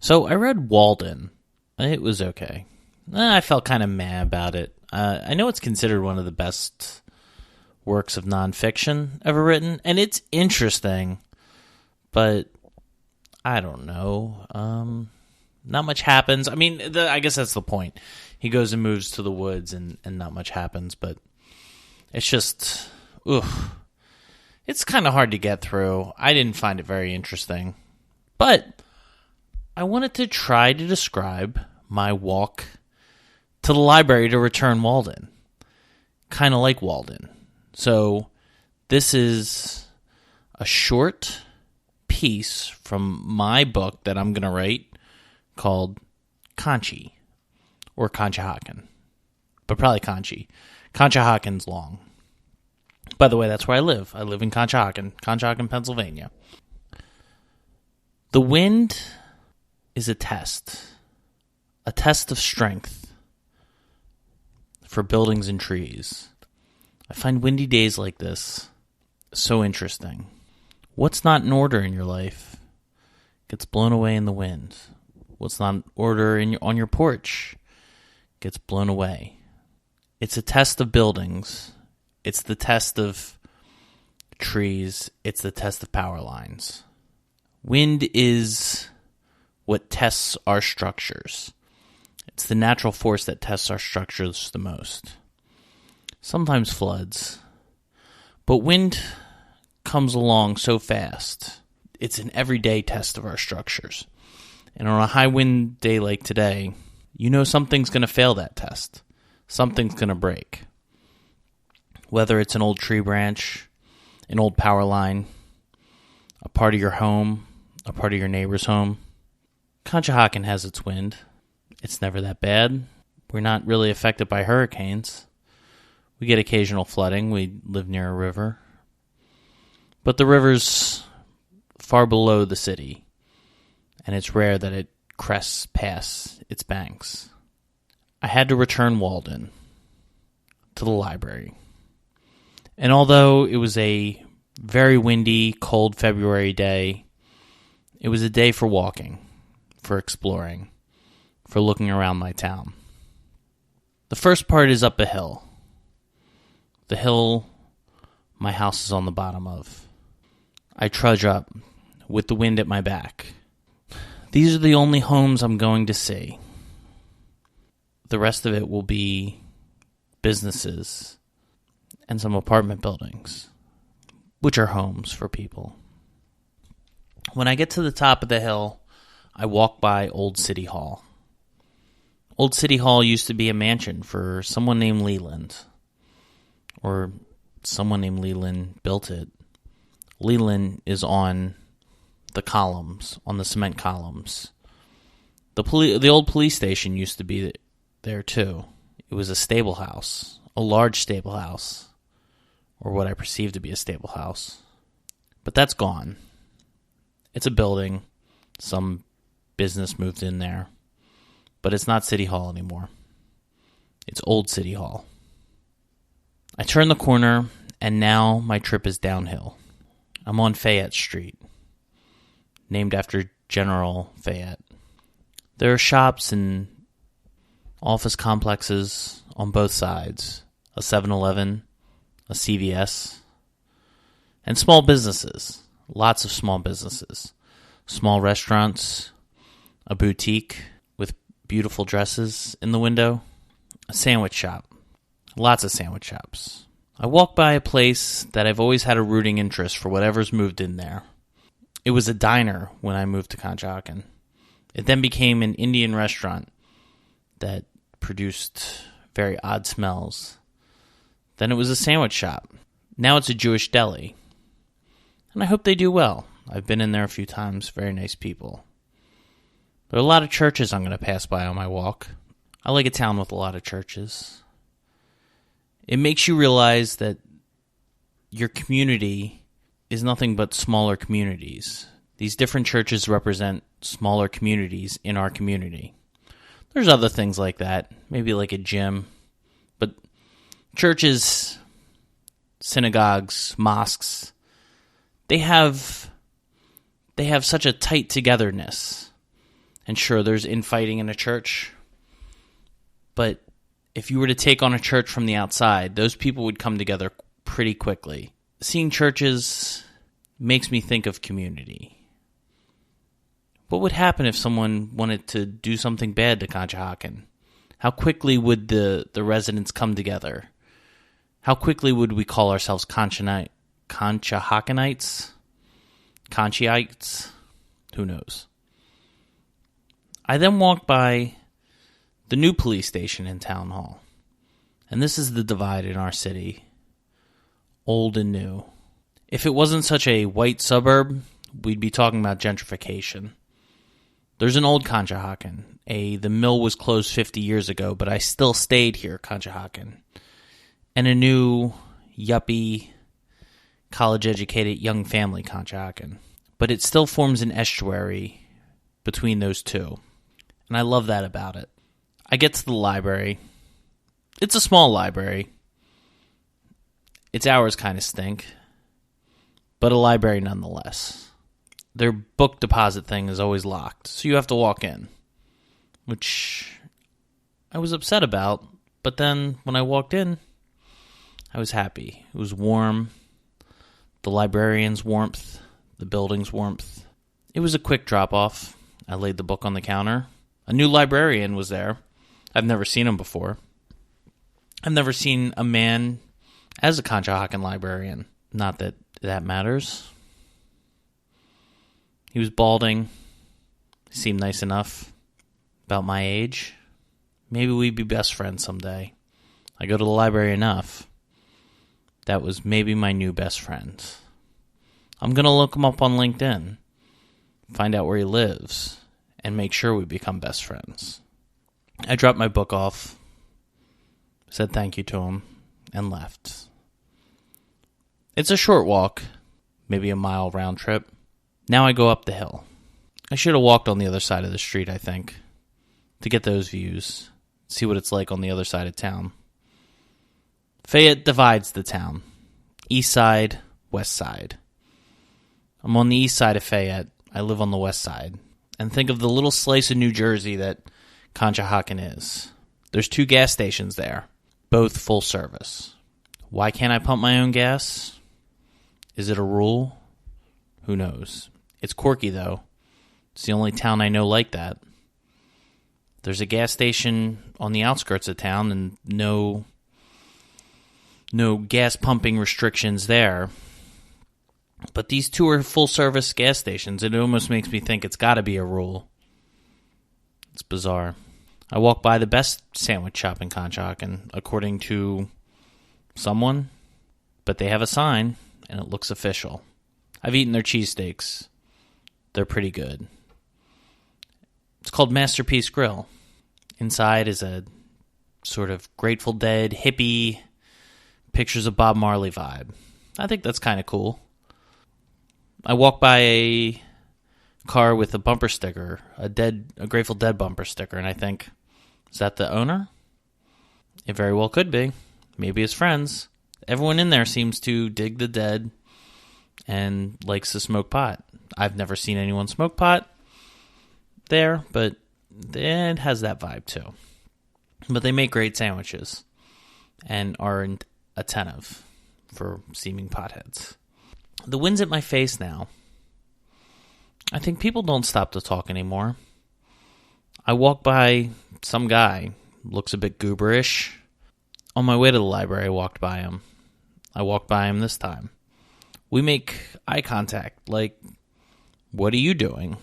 So I read Walden. It was okay. I felt kind of meh about it. I know it's considered one of the best works of nonfiction ever written, and it's interesting, but I don't know. Not much happens. I mean, I guess that's the point. He goes and moves to the woods, and not much happens, but it's just, it's kind of hard to get through. I didn't find it very interesting, but I wanted to try to describe my walk to the library to return Walden, kind of like Walden. So this is a short piece from my book that I'm going to write called Conshy, or Conshohocken, but probably Conshy. Conshahocken's long. By the way, that's where I live. I live in Conshohocken, Pennsylvania. The wind is a test of strength for buildings and trees. I find windy days like this so interesting. What's not in order in your life gets blown away in the wind. What's not in order on your porch gets blown away. It's a test of buildings. It's the test of trees. It's the test of power lines. Wind is what tests our structures. It's the natural force that tests our structures the most. Sometimes floods. But wind comes along so fast. It's an everyday test of our structures. And on a high wind day like today, you know something's going to fail that test. Something's going to break. Whether it's an old tree branch, an old power line, a part of your home, a part of your neighbor's home. Conshohocken has its wind. It's never that bad. We're not really affected by hurricanes. We get occasional flooding. We live near a river. But the river's far below the city, and it's rare that it crests past its banks. I had to return Walden to the library. And although it was a very windy, cold February day, it was a day for walking, for exploring, for looking around my town. The first part is up a hill. The hill my house is on the bottom of. I trudge up with the wind at my back. These are the only homes I'm going to see. The rest of it will be businesses and some apartment buildings, which are homes for people. When I get to the top of the hill, I walk by Old City Hall. Old City Hall used to be a mansion for someone named Leland, or someone named Leland built it. Leland is on the columns, on the cement columns. The old police station used to be there too. It was a stable house, a large stable house, or what I perceive to be a stable house. But that's gone. It's a building. Some business moved in there. But it's not City Hall anymore. It's Old City Hall. I turn the corner, and now my trip is downhill. I'm on Fayette Street, named after General Fayette. There are shops and office complexes on both sides, a 7-Eleven, a CVS, and small businesses, lots of small businesses, small restaurants, a boutique with beautiful dresses in the window, a sandwich shop, lots of sandwich shops. I walk by a place that I've always had a rooting interest for whatever's moved in there. It was a diner when I moved to Conshohocken. It then became an Indian restaurant that produced very odd smells. Then it was a sandwich shop. Now it's a Jewish deli. And I hope they do well. I've been in there a few times. Very nice people. There are a lot of churches I'm going to pass by on my walk. I like a town with a lot of churches. It makes you realize that your community is nothing but smaller communities. These different churches represent smaller communities in our community. There's other things like that, maybe like a gym. But churches, synagogues, mosques, they have such a tight togetherness. And sure, there's infighting in a church. But if you were to take on a church from the outside, those people would come together pretty quickly. Seeing churches makes me think of community. What would happen if someone wanted to do something bad to Conshohocken? How quickly would the residents come together? How quickly would we call ourselves Conshohockenites? Conchyites? Who knows? I then walked by the new police station in Town Hall. And this is the divide in our city. Old and new. If it wasn't such a white suburb, we'd be talking about gentrification. There's an old Conshohocken. The mill was closed 50 years ago, but I still stayed here, Conshohocken. And a new, yuppie, college-educated young family, Conshohocken. But it still forms an estuary between those two. And I love that about it. I get to the library. It's a small library. Its hours kind of stink. But a library nonetheless. Their book deposit thing is always locked, so you have to walk in. Which I was upset about, but then when I walked in, I was happy. It was warm. The librarian's warmth. The building's warmth. It was a quick drop-off. I laid the book on the counter. A new librarian was there. I've never seen him before. I've never seen a man as a Conshohocken librarian. Not that that matters. He was balding. He seemed nice enough. About my age. Maybe we'd be best friends someday. I go to the library enough. That was maybe my new best friend. I'm going to look him up on LinkedIn. Find out where he lives. And make sure we become best friends. I dropped my book off. Said thank you to him. And left. It's a short walk. Maybe a mile round trip. Now I go up the hill. I should have walked on the other side of the street, I think, to get those views, see what it's like on the other side of town. Fayette divides the town. East side, west side. I'm on the east side of Fayette. I live on the west side. And think of the little slice of New Jersey that Conshohocken is. There's 2 gas stations there, both full service. Why can't I pump my own gas? Is it a rule? Who knows? It's quirky, though. It's the only town I know like that. There's a gas station on the outskirts of town and no gas pumping restrictions there. But these 2 are full-service gas stations. It almost makes me think it's got to be a rule. It's bizarre. I walk by the best sandwich shop in Conshohocken, according to someone. But they have a sign, and it looks official. I've eaten their cheesesteaks. They're pretty good. It's called Masterpiece Grill. Inside is a sort of Grateful Dead, hippie, pictures of Bob Marley vibe. I think that's kind of cool. I walk by a car with a bumper sticker, a Grateful Dead bumper sticker, and I think, is that the owner? It very well could be. Maybe his friends. Everyone in there seems to dig the Dead and likes to smoke pot. I've never seen anyone smoke pot there, but it has that vibe too. But they make great sandwiches and are attentive for seeming potheads. The wind's at my face now. I think people don't stop to talk anymore. I walk by some guy, looks a bit gooberish. On my way to the library, I walked by him. I walked by him this time. We make eye contact, like, what are you doing?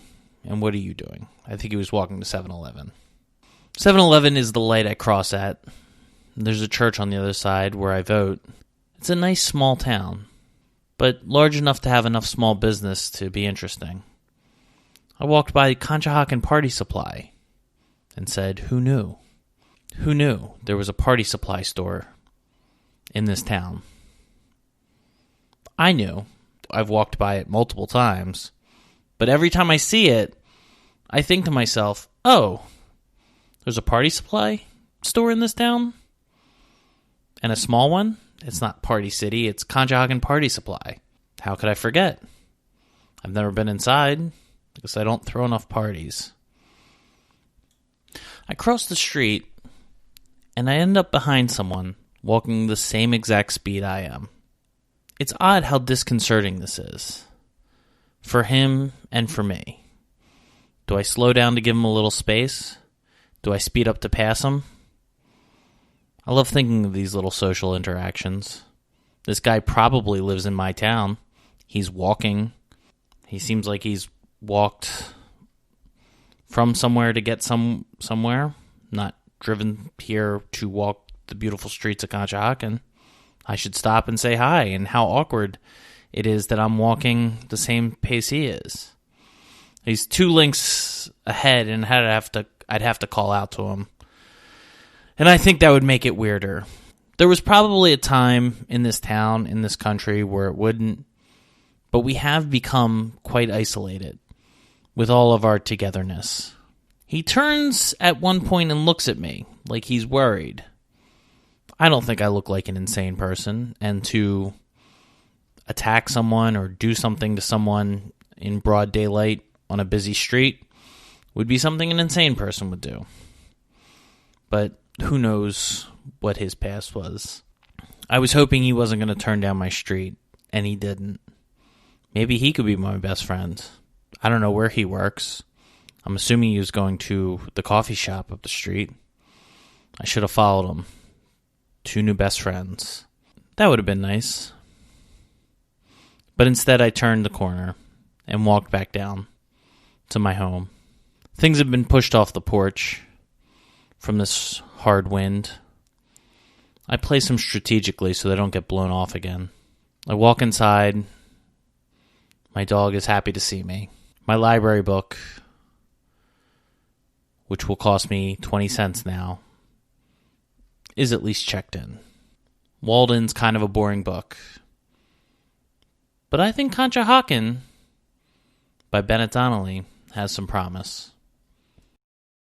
And what are you doing? I think he was walking to 7-Eleven. 7-Eleven is the light I cross at. There's a church on the other side where I vote. It's a nice small town, but large enough to have enough small business to be interesting. I walked by Conshohocken Party Supply and said, who knew? Who knew there was a party supply store in this town? I knew. I've walked by it multiple times. But every time I see it, I think to myself, oh, there's a party supply store in this town? And a small one? It's not Party City, it's Conshohocken Party Supply. How could I forget? I've never been inside because I don't throw enough parties. I cross the street, and I end up behind someone walking the same exact speed I am. It's odd how disconcerting this is. For him and for me. Do I slow down to give him a little space? Do I speed up to pass him? I love thinking of these little social interactions. This guy probably lives in my town. He's walking. He seems like he's walked from somewhere to get somewhere, not driven here to walk the beautiful streets of Conshohocken. I should stop and say hi, and how awkward it is that I'm walking the same pace he is. He's 2 links ahead, and I'd have to call out to him. And I think that would make it weirder. There was probably a time in this town, in this country, where it wouldn't, but we have become quite isolated with all of our togetherness. He turns at one point and looks at me like he's worried. I don't think I look like an insane person, and to attack someone or do something to someone in broad daylight on a busy street would be something an insane person would do. But who knows what his past was. I was hoping he wasn't going to turn down my street, and he didn't. Maybe he could be my best friend. I don't know where he works. I'm assuming he was going to the coffee shop up the street. I should have followed him. 2 new best friends. That would have been nice. But instead I turned the corner and walked back down to my home. Things have been pushed off the porch from this hard wind. I place them strategically so they don't get blown off again. I walk inside. My dog is happy to see me. My library book, which will cost me 20 cents now, is at least checked in. Walden's kind of a boring book. But I think Conshohocken by Bennett Donnelly has some promise.